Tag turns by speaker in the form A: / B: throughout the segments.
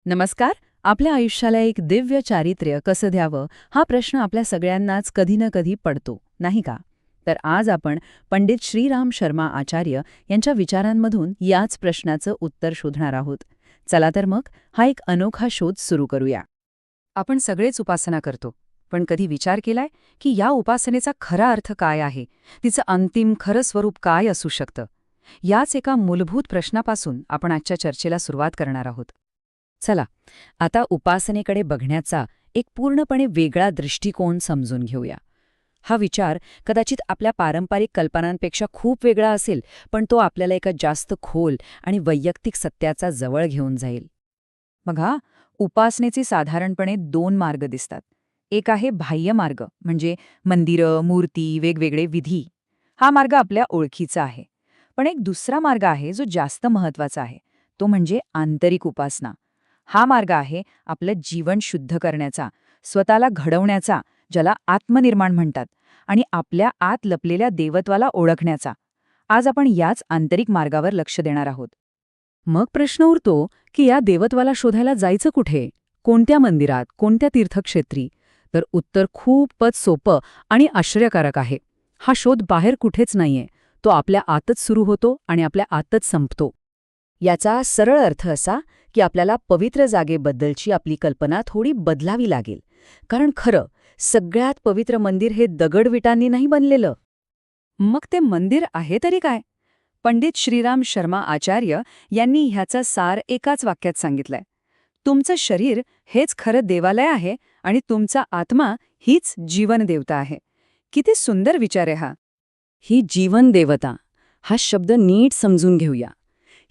A: नमस्कार. आपल्या आयुष्याला एक दिव्य चारित्र्य कसं द्यावं हा प्रश्न आपल्या सगळ्यांनाच कधी ना कधी पडतो, नाही का? तर आज आपण पंडित श्रीराम शर्मा आचार्य यांच्या विचारांमधून याच प्रश्नाचं उत्तर शोधणार आहोत. चला तर मग हा एक अनोखा शोध सुरू करूया. आपण सगळेच उपासना करतो, पण कधी विचार केलाय की या उपासनेचा खरा अर्थ काय आहे, तिचं अंतिम खरं स्वरूप काय असू शकतं? याच एका मूलभूत प्रश्नापासून आपण आजच्या चर्चेला सुरुवात करणार आहोत. चला, आता उपासनेकडे बघण्याचा एक पूर्णपणे वेगळा दृष्टिकोन समजून घेऊया. हा विचार कदाचित आपल्या पारंपरिक कल्पनांपेक्षा खूप वेगळा असेल, पण तो आपल्याला एका जास्त खोल आणि वैयक्तिक सत्याचा जवळ घेऊन जाईल. बघा, उपासनेचे साधारणपणे दोन मार्ग दिसतात. एक आहे बाह्य मार्ग, म्हणजे मंदिरं, मूर्ती, वेगवेगळे विधी. हा मार्ग आपल्या ओळखीचा आहे. पण एक दुसरा मार्ग आहे जो जास्त महत्वाचा आहे, तो म्हणजे आंतरिक उपासना. हा मार्ग आहे आपलं जीवन शुद्ध करण्याचा, स्वतःला घडवण्याचा, ज्याला आत्मनिर्माण म्हणतात, आणि आपल्या आत लपलेल्या देवत्वाला ओळखण्याचा. आज आपण याच आंतरिक मार्गावर लक्ष देणार आहोत. मग प्रश्न उरतो की या देवत्वाला शोधायला जायचं कुठे? कोणत्या मंदिरात, कोणत्या तीर्थक्षेत्री? तर उत्तर खूपच सोपं आणि आश्चर्यकारक आहे. हा शोध बाहेर कुठेच नाहीये, तो आपल्या आतच सुरू होतो आणि आपल्या आतच संपतो. याचा सरळ अर्थ असा की आपल्याला पवित्र जागेबद्दलची आपली कल्पना थोडी बदलावी लागेल. कारण खरं, सगळ्यात पवित्र मंदिर हे दगडविटांनी नाही बनलेलं. मग ते मंदिर आहे तरी काय? पंडित श्रीराम शर्मा आचार्य यांनी ह्याचा सार एकाच वाक्यात सांगितलंय. तुमचं शरीर हेच खरं देवालय आहे आणि तुमचा आत्मा हीच जीवनदेवता आहे. किती सुंदर विचार आहे हा. ही जीवनदेवता हा शब्द नीट समजून घेऊया.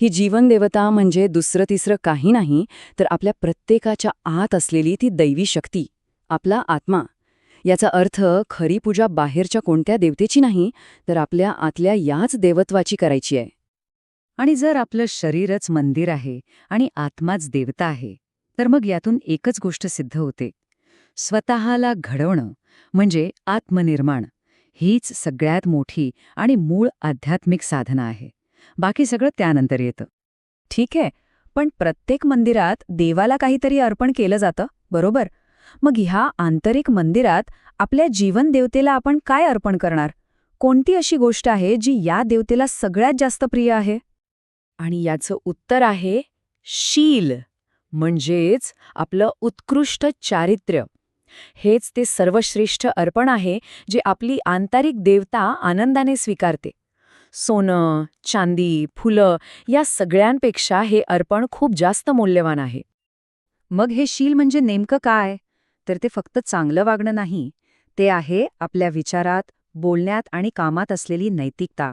A: ही जीवनदेवता म्हणजे दुसरं तिसरं काही नाही, तर आपल्या प्रत्येकाच्या आत असलेली ती दैवी शक्ती, आपला आत्मा. याचा अर्थ खरी पूजा बाहेरच्या कोणत्या देवतेची नाही, तर आपल्या आतल्या याच देवत्वाची करायची आहे. आणि जर आपलं शरीरच मंदिर आहे आणि आत्माच देवता आहे, तर मग यातून एकच गोष्ट सिद्ध होते. स्वतःला घडवणं म्हणजे आत्मनिर्माण हीच सगळ्यात मोठी आणि मूळ आध्यात्मिक साधना आहे. बाकी सगळं त्यानंतर येतं. ठीक आहे, पण प्रत्येक मंदिरात देवाला काहीतरी अर्पण केलं जातं, बरोबर? मग ह्या आंतरिक मंदिरात आपल्या जीवनदेवतेला आपण काय अर्पण करणार? कोणती अशी गोष्ट आहे जी या देवतेला सगळ्यात जास्त प्रिय आहे? आणि याचं उत्तर आहे शील, म्हणजेच आपलं उत्कृष्ट चारित्र्य. हेच ते सर्वश्रेष्ठ अर्पण आहे जे आपली आंतरिक देवता आनंदाने स्वीकारते. सोनं, चांदी, फुलं या सगळ्यांपेक्षा हे अर्पण खूप जास्त मौल्यवान आहे. मग हे शील म्हणजे नेमकं काय? तर ते फक्त चांगलं वागणं नाही. ते आहे आपल्या विचारात, बोलण्यात आणि कामात असलेली नैतिकता,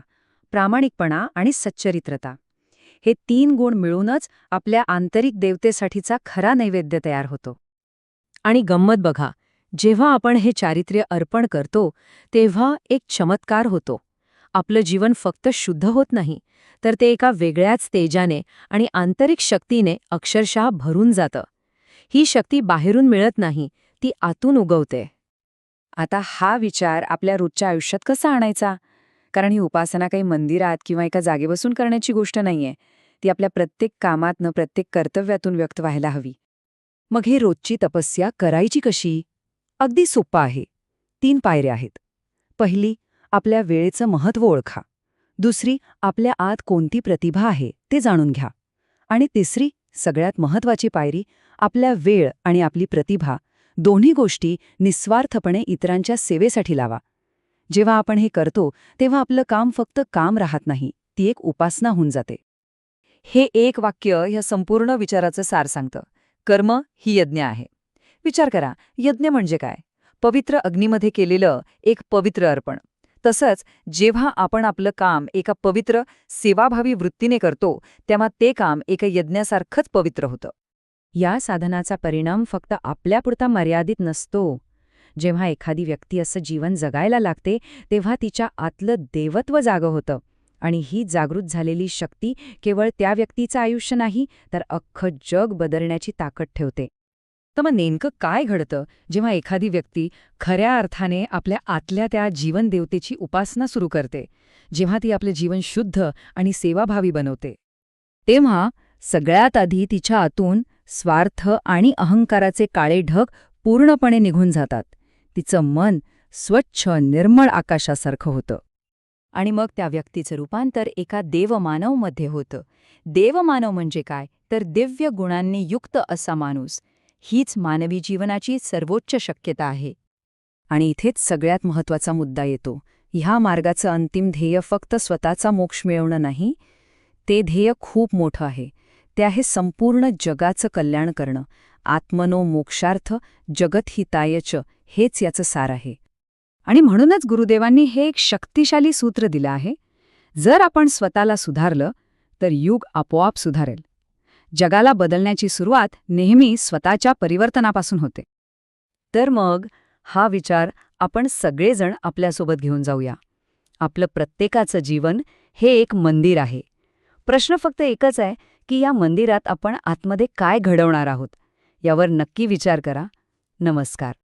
A: प्रामाणिकपणा आणि सच्चरित्रता. हे 3 गुण मिळूनच आपल्या आंतरिक देवतेसाठीचा खरा नैवेद्य तयार होतो. आणि गंमत बघा, जेव्हा आपण हे चारित्र्य अर्पण करतो, तेव्हा एक चमत्कार होतो. आपलं जीवन फक्त शुद्ध होत नाही, तर ते एका वेगळ्याच तेजाने आणि आंतरिक शक्तीने अक्षरशः भरून जातं. ही शक्ती बाहेरून मिळत नाही, ती आतून उगवते. आता हा विचार आपल्या रोजच्या आयुष्यात कसा आणायचा? कारण ही उपासना काही मंदिरात किंवा एका जागे बसून करण्याची गोष्ट नाहीये. ती आपल्या प्रत्येक कामातनं, प्रत्येक कर्तव्यातून व्यक्त व्हायला हवी. मग ही रोजची तपस्या करायची कशी? अगदी सोपं आहे. 3 पायऱ्या आहेत. पहिली, आपल्या वेळेचं महत्त्व ओळखा. दुसरी, आपल्या आत कोणती प्रतिभा आहे ते जाणून घ्या. आणि तिसरी, सगळ्यात महत्त्वाची पायरी, आपल्या वेळ आणि आपली प्रतिभा दोन्ही गोष्टी निस्वार्थपणे इतरांच्या सेवेसाठी लावा. जेव्हा आपण हे करतो, तेव्हा आपलं काम फक्त काम राहत नाही, ती एक उपासना होऊन जाते. हे एक वाक्य ह्या संपूर्ण विचाराचं सार सांगतं. कर्म ही यज्ञ आहे. विचार करा, यज्ञ म्हणजे काय? पवित्र अग्नीमध्ये केलेलं एक पवित्र अर्पण. तसंच जेव्हा आपण आपलं काम एका पवित्र, सेवाभावी वृत्तीने करतो, तेव्हा ते काम एका यज्ञासारखंच पवित्र होतं. या साधनाचा परिणाम फक्त आपल्यापुरता मर्यादित नसतो. जेव्हा एखादी व्यक्ती असं जीवन जगायला लागते, तेव्हा तिच्या आतलं देवत्व जागं होतं. आणि ही जागृत झालेली शक्ती केवळ त्या व्यक्तीचं आयुष्य नाही, तर अख्खं जग बदलण्याची ताकद ठेवते. तर मग नेमकं काय घडतं जेव्हा एखादी व्यक्ती खऱ्या अर्थाने आपल्या आतल्या त्या जीवनदेवतेची उपासना सुरू करते, जेव्हा ती आपले जीवन शुद्ध आणि सेवाभावी बनवते? तेव्हा सगळ्यात आधी तिच्या आतून स्वार्थ आणि अहंकाराचे काळे ढग पूर्णपणे निघून जातात. तिचं मन स्वच्छ निर्मळ आकाशासारखं होतं. आणि मग त्या व्यक्तीचं रूपांतर एका देवमानवमध्ये होतं. देवमानव म्हणजे काय, तर दिव्य गुणांनी युक्त असा माणूस. हीच मानवी जीवनाची सर्वोच्च शक्यता आहे. आणि इथेच सगळ्यात महत्त्वाचा मुद्दा येतो. ह्या मार्गाचं अंतिम ध्येय फक्त स्वतःचा मोक्ष मिळवणं नाही, ते ध्येय खूप मोठं आहे. ते आहे संपूर्ण जगाचं कल्याण करणं. आत्मनो मोक्षार्थ जगतहिताय च, हेच याचं सार आहे. आणि म्हणूनच गुरुदेवांनी हे एक शक्तिशाली सूत्र दिलं आहे. जर आपण स्वतःला सुधारलं, तर युग आपोआप सुधारेल. जगाला बदलण्याची सुरुवात नेहमी स्वतःच्या परिवर्तनापासून होते. तर मग हा विचार आपण सगळेजण आपल्यासोबत घेऊन जाऊया. आपलं प्रत्येकाचं जीवन हे एक मंदिर आहे. प्रश्न फक्त एकच आहे की या मंदिरात आपण आतमध्ये काय घडवणार आहोत, यावर नक्की विचार करा. नमस्कार.